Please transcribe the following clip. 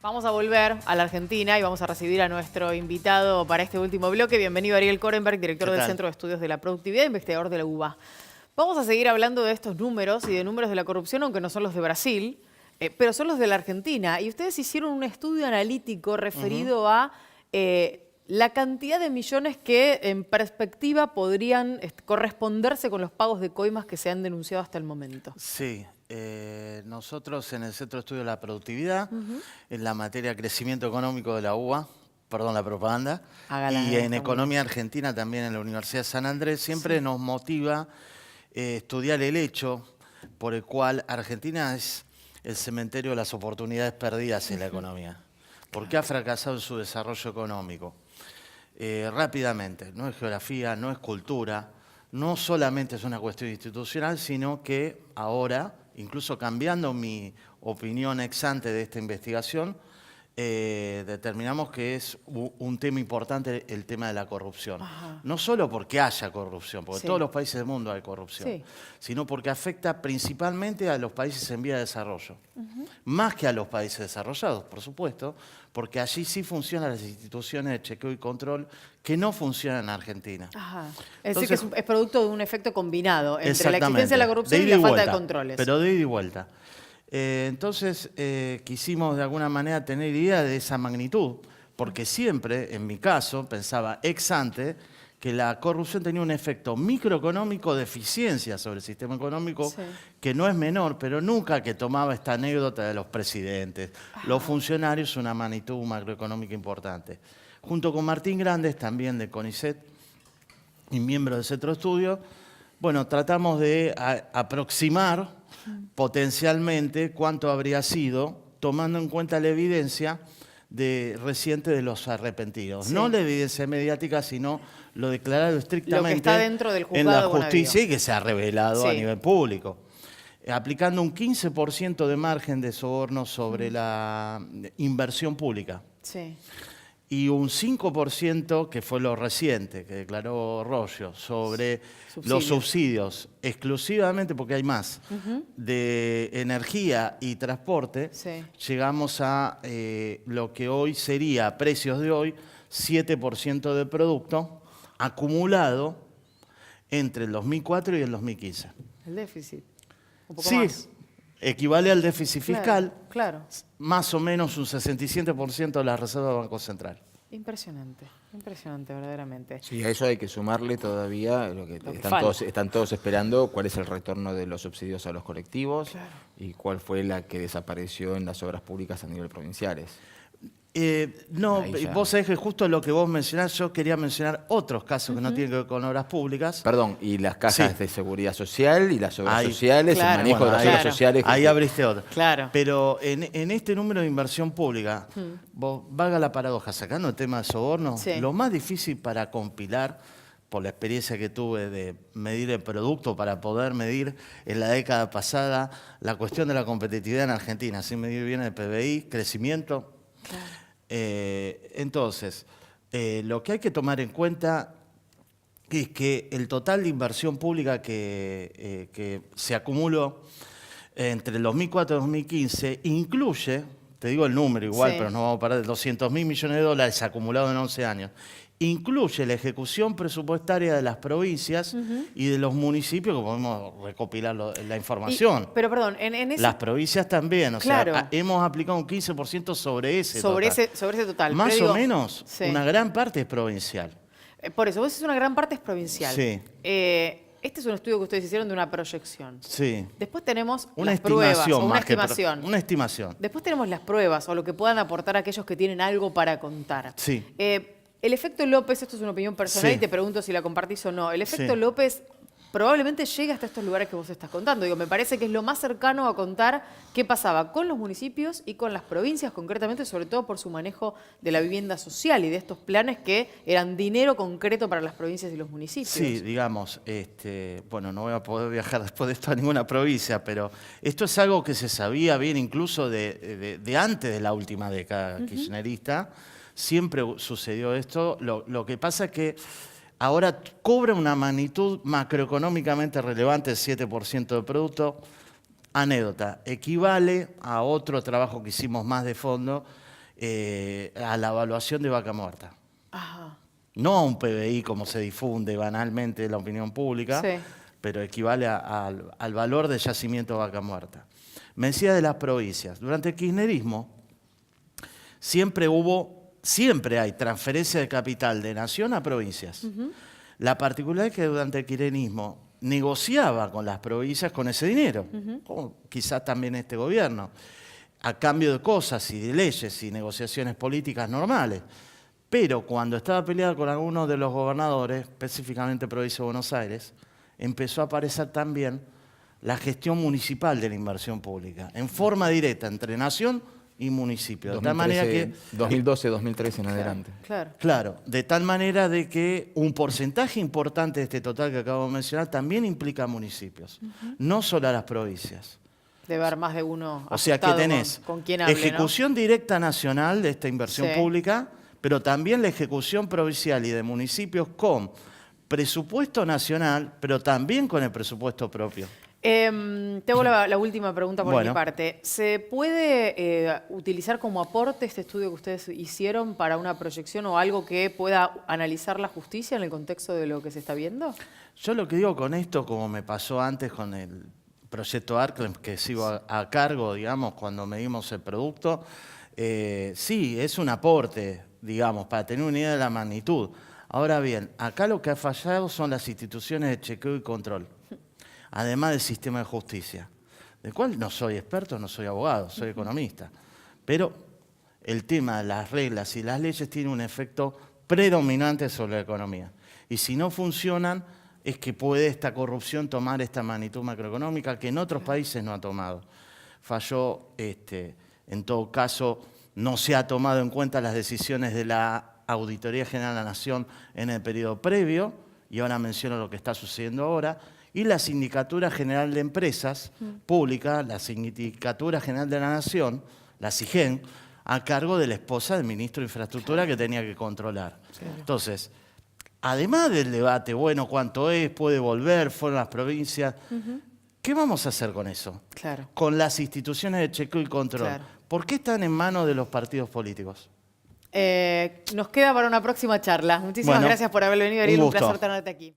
Vamos a volver a la Argentina y vamos a recibir a nuestro invitado para este último bloque. Bienvenido Ariel Korenberg, director del Centro de Estudios de la Productividad e investigador de la UBA. Vamos a seguir hablando de estos números y de números de la corrupción, aunque no son los de Brasil, pero son los de la Argentina. Y ustedes hicieron un estudio analítico referido a la cantidad de millones que en perspectiva podrían corresponderse con los pagos de coimas que se han denunciado hasta el momento. Sí. Nosotros en el Centro de Estudios de la Productividad, en la materia crecimiento económico de la UBA, perdón la propaganda, y en economía argentina también en la Universidad de San Andrés, siempre nos motiva estudiar el hecho por el cual Argentina es el cementerio de las oportunidades perdidas en la economía. ¿Por qué ha fracasado en su desarrollo económico? Rápidamente, no es geografía, no es cultura, no solamente es una cuestión institucional, sino que ahora, incluso cambiando mi opinión ex ante de esta investigación, determinamos que es un tema importante el tema de la corrupción. Ajá. No solo porque haya corrupción, porque en todos los países del mundo hay corrupción, sino porque afecta principalmente a los países en vía de desarrollo. Más que a los países desarrollados, por supuesto, porque allí sí funcionan las instituciones de chequeo y control que no funcionan en Argentina. Ajá. Es decir, que es producto de un efecto combinado entre la existencia de la corrupción y la falta de controles. Pero de ida y vuelta. Entonces, quisimos de alguna manera tener idea de esa magnitud, porque siempre, en mi caso, pensaba ex ante que la corrupción tenía un efecto microeconómico de eficiencia sobre el sistema económico, que no es menor, pero nunca que tomaba esta anécdota de los presidentes, los funcionarios, una magnitud macroeconómica importante. Junto con Martín Grandes, también de CONICET, y miembro del Centro de Estudios, bueno, tratamos de aproximar potencialmente cuánto habría sido, tomando en cuenta la evidencia reciente de los arrepentidos. No la evidencia mediática, sino lo declarado estrictamente lo que está dentro del juzgado en la justicia y que se ha revelado a nivel público. Aplicando un 15% de margen de soborno sobre la inversión pública. Y un 5%, que fue lo reciente, que declaró Roggio, sobre los subsidios, exclusivamente, porque hay más, de energía y transporte, llegamos a lo que hoy sería, a precios de hoy, 7% de producto acumulado entre el 2004 y el 2015. El déficit, un poco más. Equivale al déficit fiscal, más o menos un 67% de la reserva del Banco Central. Impresionante, impresionante verdaderamente. Sí, a eso hay que sumarle todavía lo que están todos esperando, cuál es el retorno de los subsidios a los colectivos y cuál fue la que desapareció en las obras públicas a nivel provinciales. No, vos sabés que justo lo que vos mencionás, yo quería mencionar otros casos que no tienen que ver con obras públicas. Perdón, y las cajas de seguridad social y las obras sociales, el manejo de las obras sociales. Ahí abriste otro. Pero en este número de inversión pública, vos, valga la paradoja, sacando el tema de soborno, lo más difícil para compilar, por la experiencia que tuve de medir el producto, para poder medir en la década pasada la cuestión de la competitividad en Argentina, sin medir bien el PBI, crecimiento. Entonces, lo que hay que tomar en cuenta es que el total de inversión pública que se acumuló entre el 2004 y 2015 incluye, te digo el número igual, pero no vamos a parar, de 200.000 millones de dólares acumulados en 11 años. Incluye la ejecución presupuestaria de las provincias y de los municipios, que podemos recopilar la información. Pero perdón, las provincias también, o sea, hemos aplicado un 15% sobre ese total. Sobre ese total. Más o menos, una gran parte es provincial. Por eso, vos decís una gran parte es provincial. Este es un estudio que ustedes hicieron de una proyección. Después tenemos las pruebas, o una estimación. Una estimación. Después tenemos las pruebas, o lo que puedan aportar aquellos que tienen algo para contar. El efecto López, esto es una opinión personal y te pregunto si la compartís o no. El efecto López probablemente llegue hasta estos lugares que vos estás contando. Digo, me parece que es lo más cercano a contar qué pasaba con los municipios y con las provincias, concretamente, sobre todo por su manejo de la vivienda social y de estos planes que eran dinero concreto para las provincias y los municipios. Sí, digamos, bueno, no voy a poder viajar después de esto a ninguna provincia, pero esto es algo que se sabía bien incluso de antes de la última década kirchnerista. Siempre sucedió esto. Lo que pasa es que ahora cobra una magnitud macroeconómicamente relevante, el 7% del producto. Anécdota, equivale a otro trabajo que hicimos más de fondo, a la evaluación de vaca muerta. Ajá. No a un PBI como se difunde banalmente en la opinión pública, sí, pero equivale al valor de yacimiento de vaca muerta. Me decía de las provincias. Durante el kirchnerismo siempre hay transferencia de capital de nación a provincias. La particularidad es que durante el kirchnerismo negociaba con las provincias con ese dinero, como quizás también este gobierno, a cambio de cosas y de leyes y negociaciones políticas normales. Pero cuando estaba peleado con algunos de los gobernadores, específicamente provincia de Buenos Aires, empezó a aparecer también la gestión municipal de la inversión pública, en forma directa entre nación y municipio. 2013, de tal manera que 2012, 2013 en adelante. Claro, de tal manera de que un porcentaje importante de este total que acabo de mencionar también implica municipios, no solo a las provincias. Debe haber más de uno. O sea que tenés con quien hable, ejecución directa nacional de esta inversión pública, pero también la ejecución provincial y de municipios con presupuesto nacional, pero también con el presupuesto propio. Te hago la última pregunta por mi parte. ¿Se puede utilizar como aporte este estudio que ustedes hicieron para una proyección o algo que pueda analizar la justicia en el contexto de lo que se está viendo? Yo lo que digo con esto, como me pasó antes con el proyecto ARC, que sigo a cargo, digamos, cuando medimos el producto, sí, es un aporte, digamos, para tener una idea de la magnitud. Ahora bien, acá lo que ha fallado son las instituciones de chequeo y control, además del sistema de justicia, del cual no soy experto, no soy abogado, soy economista. Pero el tema de las reglas y las leyes tiene un efecto predominante sobre la economía. Y si no funcionan, es que puede esta corrupción tomar esta magnitud macroeconómica que en otros países no ha tomado. Falló, en todo caso, no se ha tomado en cuenta las decisiones de la Auditoría General de la Nación en el periodo previo, y ahora menciono lo que está sucediendo ahora, y la Sindicatura General de Empresas Públicas, la Sindicatura General de la Nación, la SIGEN, a cargo de la esposa del ministro de Infraestructura que tenía que controlar. Entonces, además del debate, bueno, cuánto es, puede volver, fueron las provincias, ¿qué vamos a hacer con eso? Con las instituciones de chequeo y control. ¿Por qué están en manos de los partidos políticos? Nos queda para una próxima charla. Muchísimas gracias por haber venido, Ariel. Un placer tenerte aquí.